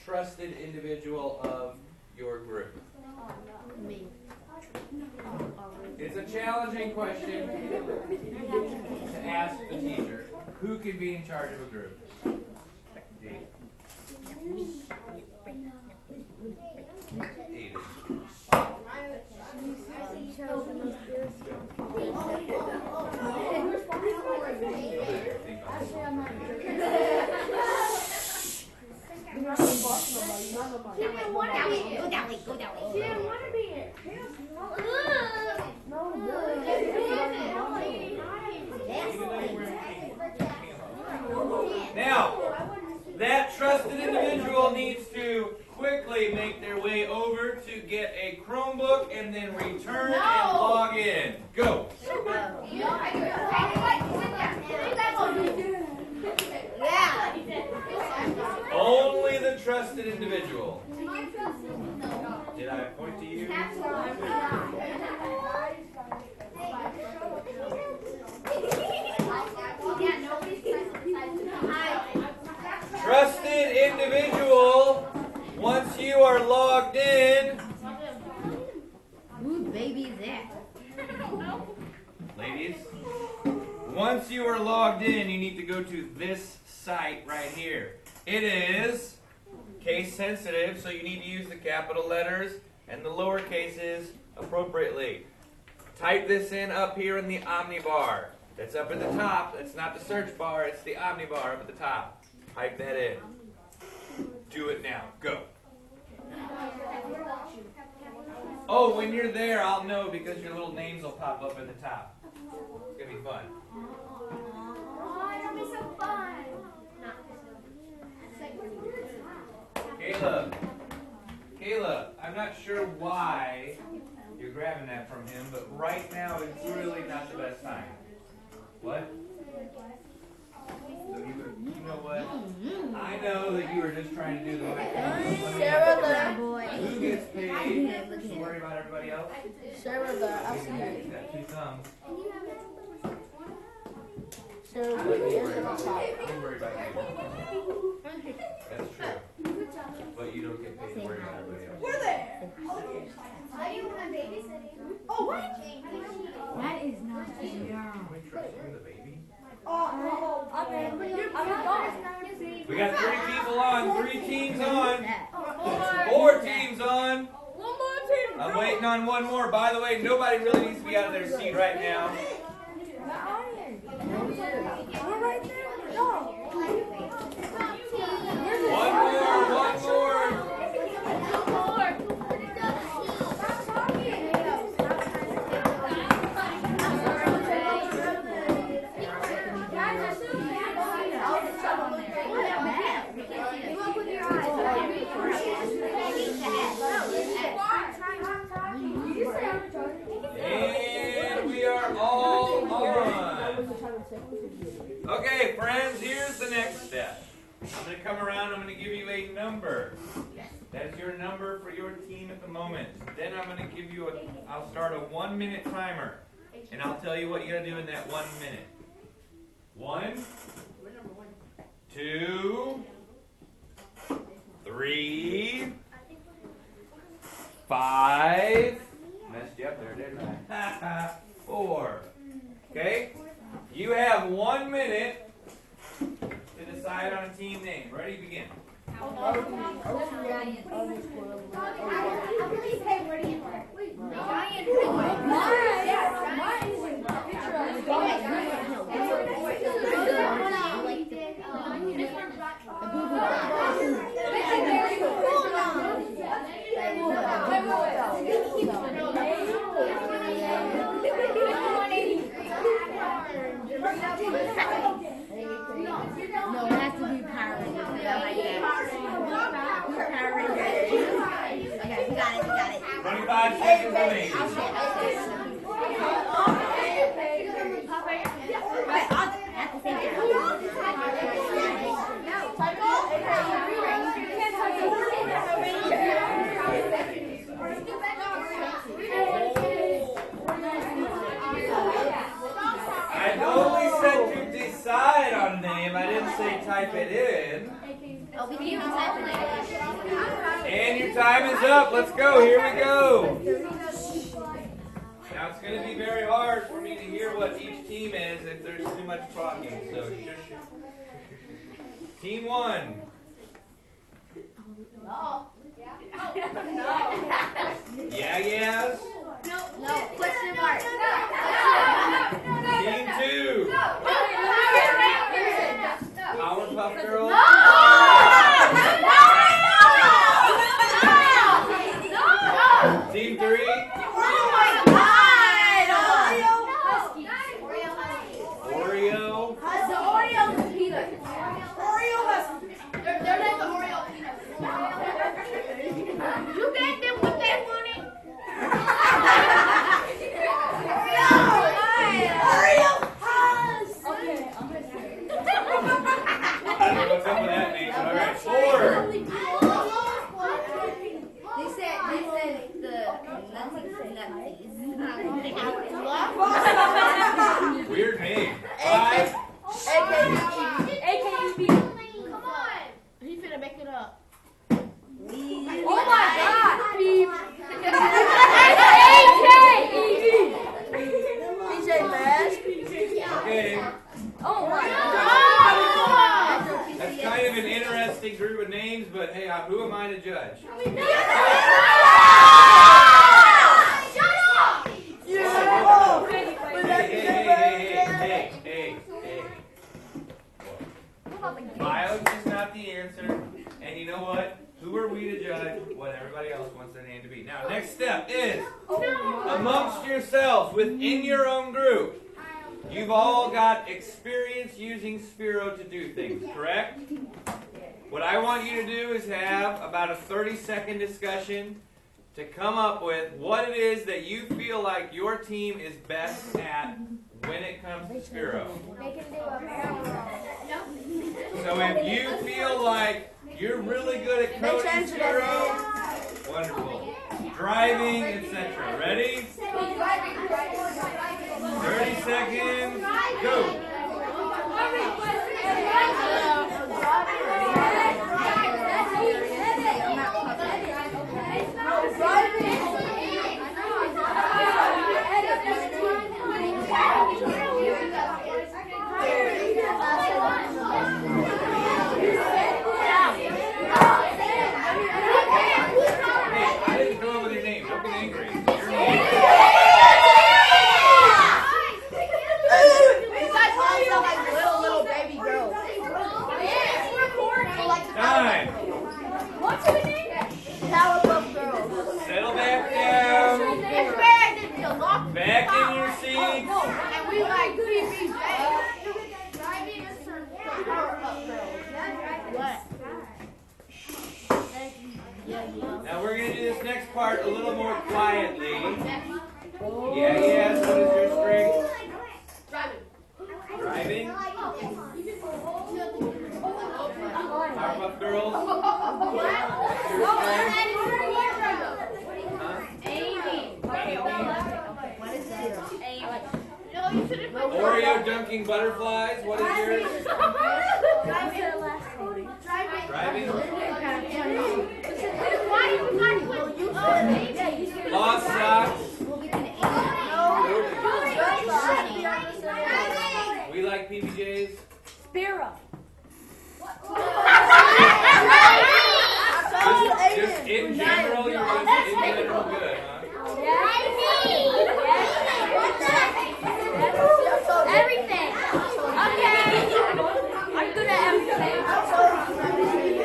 trusted individual of your group? Me. It's a challenging question to ask the teacher. Who can be in charge of a group? David. Now, that trusted individual needs to quickly make their way over to get a Chromebook and then return and log in. Go. Only the trusted individual. Did I point to you? Trusted individual, once you are logged in. Whose baby is that? Ladies, once you are logged in, you need to go to this site right here. It is case sensitive, so you need to use the capital letters and the lower cases appropriately. Type this in up here in the omnibar. That's up at the top. It's not the search bar, it's the omnibar up at the top. Type that in. Do it now. Go. Oh, when you're there, I'll know because your little names will pop up at the top. It's going to be fun. Oh, it'll be so fun. Caleb, I'm not sure why you're grabbing that from him, but right now it's really not the best time. What? So you know what? I know that you were just trying to do the right thing. Sarah, the boy. Who gets paid? Just worry about everybody else. Sarah, the outside. He's got 2 thumbs. Sarah, Don't worry about you. That's true. But you don't get paid to worry about everybody else. We're there. I do want babysitting. Oh, what? That is not fair. Can we trust you, the baby? Okay. We got 3 people on, 3 teams on, That. 4 teams on. One more team. I'm waiting on 1 more. By the way, nobody really needs to be out of their seat right now. We're right there. No. One more. And we are all on. Okay, friends, here's the next step. I'm going to come around, I'm going to give you a number. That's your number for your team at the moment. Then I'm going to give you I'll start a 1-minute timer. And I'll tell you what you got to do in that 1 minute. 1, 2, 3, 5. Messed you up there, didn't I? 4. Okay? You have 1 minute to decide on a team name. Ready? Begin. No, it has to be Power Rangers. I like that. Power Rangers. Okay, we got it. 25 seconds remaining. Right, at the same I only said to decide on a name. I didn't say type it in. Oh, we can even type it in. Your time is up. Let's go. Here we go. Now it's going to be very hard for me to hear what each team is if there's too much talking. So shush. Team 1. No. Yeah. No, question mark. Team 2. Powerpuff Girls. Team 3. Oreo. I don't know what's up with that name. All right, 4. They said the nutties. Weird name. 5. AKB. Come on. He finna make it up. Oh my God. PJ Mask. Okay. Oh my God. That's kind of an interesting group of names, but hey, who am I to judge? Hey. Biology is not the answer, and you know what? Who are we to judge what everybody else wants their name to be? Now, next step is amongst yourselves, within your own group, you've all got experience using Sphero to do things, correct? What I want you to do is have about a 30-second discussion to come up with what it is that you feel like your team is best at when it comes to Sphero. So if you feel like you're really good at coding Sphero, wonderful. Driving, etc. Ready? 30 seconds, go. I didn't come up with your name. Don't get angry. Your name. Little baby girl. Time. What's her name? Powerpuff Girls. Settle back down. Back in your seats. And we like PBJ. Driving is for Powerpuff Girls. What? Now we're going to do this next part a little more quietly. Yeah, so what is your strength? Driving. Powerpuff Girls. Your strength? Oreo dunking butterflies. What is yours? Driving. Lost socks. We like PBJs. Sphero. Just in general, you're just in general good, huh? Everything. Okay. I'm good at everything.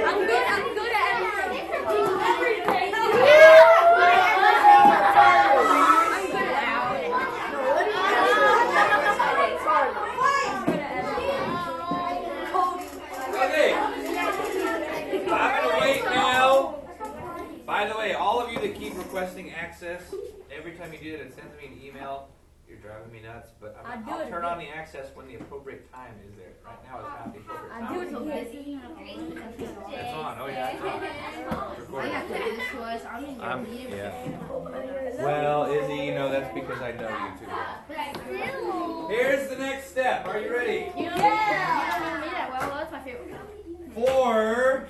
I'm good at everything. Okay. I'm gonna wait now. By the way, all of you that keep requesting access, every time you do it, it sends me an email. You're driving me nuts, but I'll turn on the access when the appropriate time is there. Right now it's not the appropriate time. It's on. Oh yeah, it's on. Recording. Yeah. Well, Izzy, you know that's because I know you too well. Here's the next step. Are you ready? Yeah. Well, that's my favorite. 4.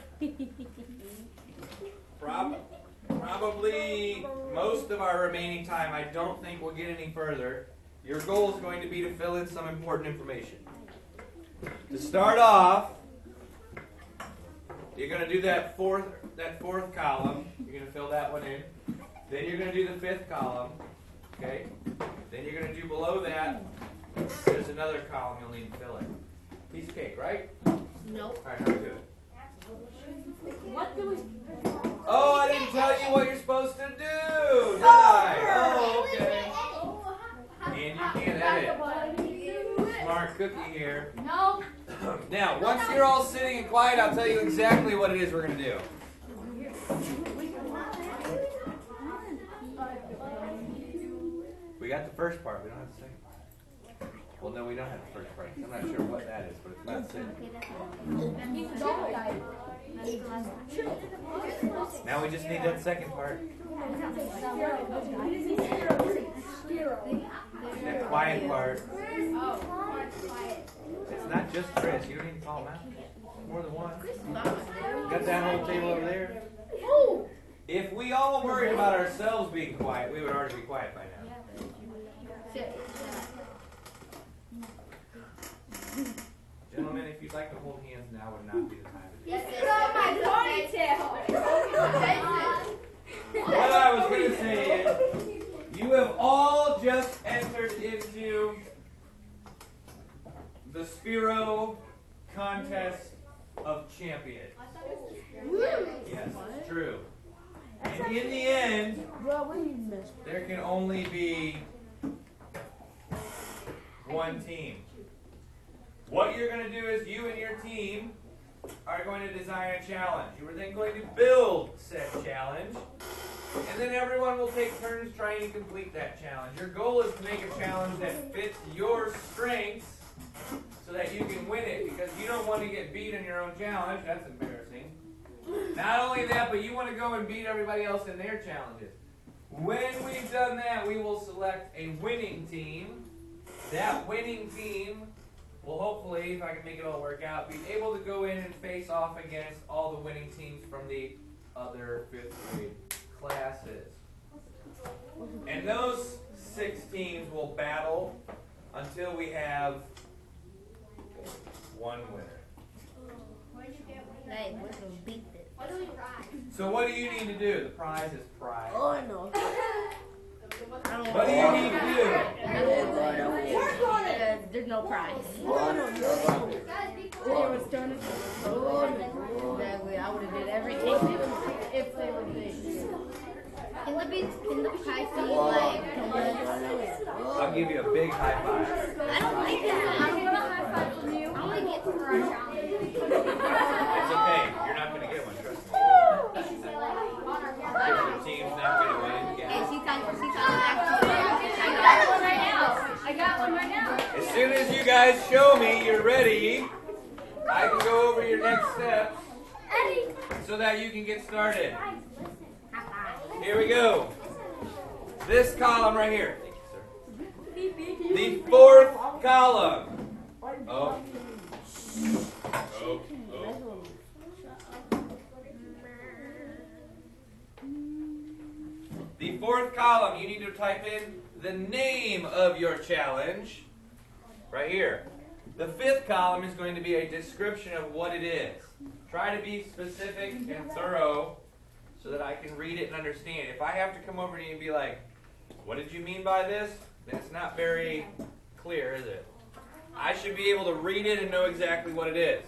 probably most of our remaining time. I don't think we'll get any further. Your goal is going to be to fill in some important information. To start off, you're going to do that fourth column. You're going to fill that one in. Then you're going to do the fifth column. Okay? Then you're going to do below that. There's another column you'll need to fill in. Piece of cake, right? Nope. All right, how do we do it? What do we? Oh, I didn't tell you what you're supposed to do, did I? Oh, okay. And you can't edit. Smart cookie here. No. Now, once you're all sitting and quiet, I'll tell you exactly what it is we're going to do. We got the first part. We don't have the second part. Well, no, we don't have the first part. I'm not sure what that is, but it's not sitting. Now we just need that second part. That quiet part. It's not just Chris. You don't need to call him out. More than one. Got that whole table over there. If we all worried about ourselves being quiet, we would already be quiet by now. Gentlemen, if you'd like to hold hands, now would not be the time to do it. This is on my ponytail. What I was going to say is, you have all just entered into the Sphero Contest of Champions. Yes, it's true. And in the end, there can only be one team. What you're going to do is you and your team are going to design a challenge. You are then going to build said challenge, and then everyone will take turns trying to complete that challenge. Your goal is to make a challenge that fits your strengths so that you can win it, because you don't want to get beat in your own challenge. That's embarrassing. Not only that, but you want to go and beat everybody else in their challenges. When we've done that, we will select a winning team. That winning team will hopefully, if I can make it all work out, be able to go in and face off against all the winning teams from the other 5th grade classes. And those 6 teams will battle until we have one winner. Hey, we're gonna beat this. What do we ride? So what do you need to do? The prize is prize. Oh no. What do you need to do? There's no prize. Guys, be quiet. Exactly. I would have did everything if they were big. Can the prize be like? I'll give you a big high five. I don't like it. I don't want a high five from you. I want to get for our challenge. It's okay. You're not going to get one, trust me. If your team's not going to win, Hey, yeah. she's back to I got one right now. I got one right now. As soon as you guys show me you're ready, I can go over your next steps Eddie. so that you can get started. Here we go. This column right here. Thank you, sir. The 4th column. Oh. The 4th column, you need to type in the name of your challenge right here. The 5th column is going to be a description of what it is. Try to be specific and thorough so that I can read it and understand. If I have to come over to you and be like, what did you mean by this? Then it's not very clear, is it? I should be able to read it and know exactly what it is.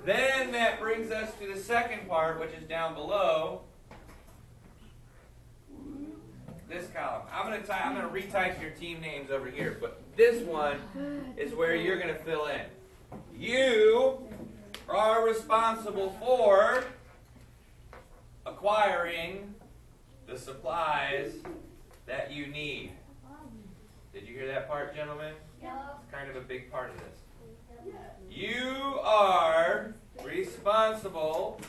Then that brings us to the second part, which is down below. This column. I'm going to retype your team names over here, but this one is where you're going to fill in. You are responsible for acquiring the supplies that you need. Did you hear that part, gentlemen? It's kind of a big part of this. You are responsible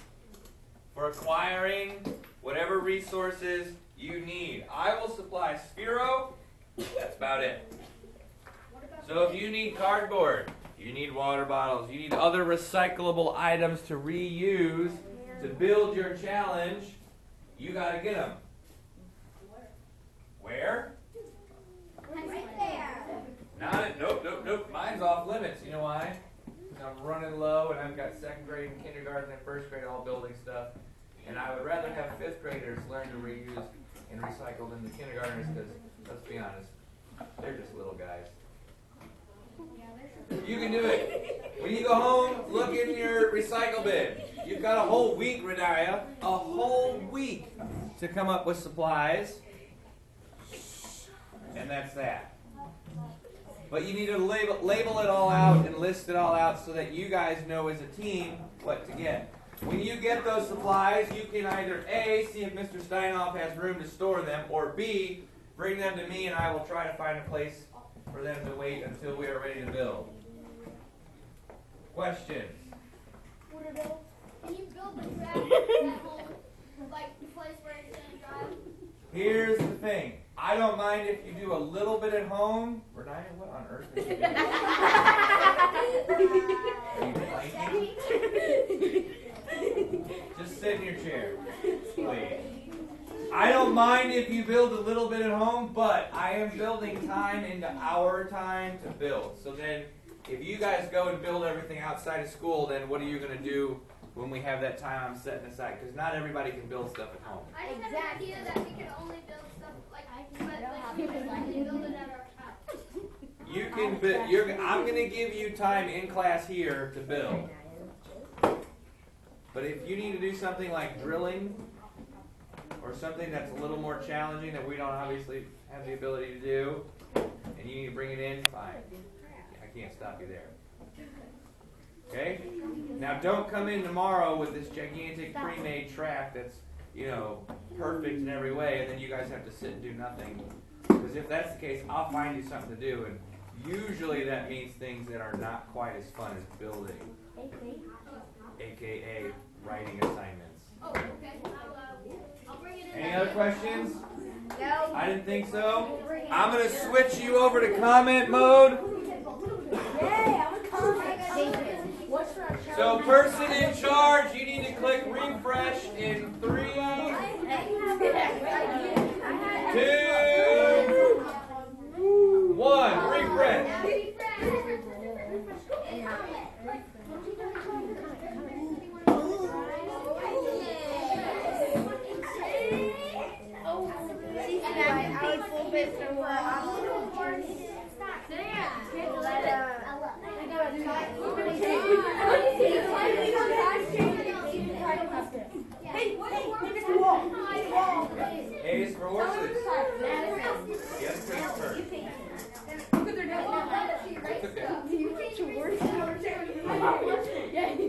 for acquiring whatever resources you need. I will supply Sphero. That's about it. So if you need cardboard, you need water bottles, you need other recyclable items to reuse to build your challenge, you got to get them. Where? Right there. Nope. Mine's off limits. You know why? Because I'm running low and I've got second grade and kindergarten and first grade all building stuff. And I would rather have fifth graders learn to reuse and recycle than the kindergartners because, let's be honest, they're just little guys. You can do it. When you go home, look in your recycle bin. You've got a whole week, Radaya, a whole week to come up with supplies. And that's that. But you need to label it all out and list it all out so that you guys know as a team what to get. When you get those supplies, you can either A, see if Mr. Steinhoff has room to store them, or B, bring them to me and I will try to find a place for them to wait until we are ready to build. Questions? Can you build the track at home? Like the place where it's going to drive? Here's the thing. I don't mind if you do a little bit at home. Renaya, what on earth is you doing? Are you planking? Just sit in your chair, please. I don't mind if you build a little bit at home, but I am building time into our time to build. So then, if you guys go and build everything outside of school, then what are you going to do when we have that time I'm setting aside? Because not everybody can build stuff at home. I just have an idea that we can only build stuff like we can only build it at our house. You can build. I'm going to give you time in class here to build. But if you need to do something like drilling or something that's a little more challenging that we don't obviously have the ability to do, and you need to bring it in, fine. I can't stop you there. Okay? Now don't come in tomorrow with this gigantic pre-made track that's, perfect in every way, and then you guys have to sit and do nothing. Because if that's the case, I'll find you something to do, and usually that means things that are not quite as fun as building. AKA writing assignments. Oh, okay. I'll bring it in. Any other questions? No. I didn't think so. I'm going to switch you over to comment mode. So person in charge, you need to click refresh in 3, 2, 1. Refresh. A is for horses. Yes, Christopher. Look at their name. Yeah, you